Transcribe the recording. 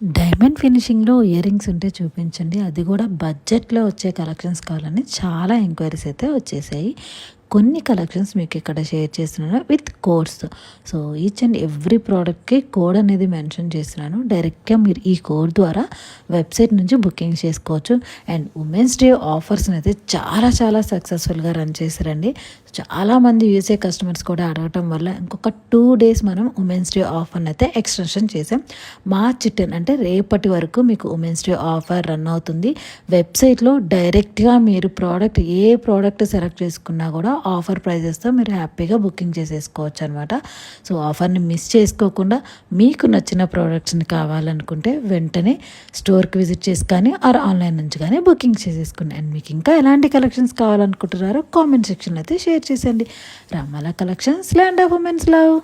Diamond ఫినిషింగ్‌లో ear rings ఉంటే చూపించండి. అది కూడా బడ్జెట్‌లో వచ్చే కలెక్షన్స్ కావాలని చాలా ఎంక్వైరీస్ అయితే వచ్చేసాయి. కొన్ని కలెక్షన్స్ మీకు ఇక్కడ షేర్ చేస్తున్నాను with codes. So each and every ప్రోడక్ట్‌కి కోడ్ అనేది మెన్షన్ చేస్తున్నాను. డైరెక్ట్‌గా మీరు ఈ కోడ్ ద్వారా వెబ్సైట్ నుంచి బుకింగ్ చేసుకోవచ్చు. అండ్ ఉమెన్స్ డే ఆఫర్స్‌ని అయితే చాలా చాలా సక్సెస్ఫుల్‌గా రన్ చేశారండి. చాలామంది యూఎస్ఏ కస్టమర్స్ కూడా అడగటం వల్ల ఇంకొక 2 డేస్ మనం ఉమెన్స్ డే ఆఫర్ని అయితే ఎక్స్టెన్షన్ చేసాం. మార్చ్ 10 అంటే రేపటి వరకు మీకు ఉమెన్స్ డే ఆఫర్ రన్ అవుతుంది. వెబ్సైట్లో డైరెక్ట్గా మీరు ఏ ప్రోడక్ట్ సెలెక్ట్ చేసుకున్నా కూడా ఆఫర్ ప్రైజెస్తో మీరు హ్యాపీగా బుకింగ్ చేసేసుకోవచ్చు అనమాట. సో ఆఫర్ని మిస్ చేసుకోకుండా మీకు నచ్చిన ప్రోడక్ట్స్ని కావాలనుకుంటే వెంటనే స్టోర్కి విజిట్ చేసి కానీ ఆర్ ఆన్లైన్ నుంచి కానీ బుకింగ్ చేసేసుకోండి. అండ్ మీకు ఇంకా ఎలాంటి కలెక్షన్స్ కావాలనుకుంటున్నారో కామెంట్ సెక్షన్లో అయితే షేర్ చేసేయండి. Ramala collections, land of women's love.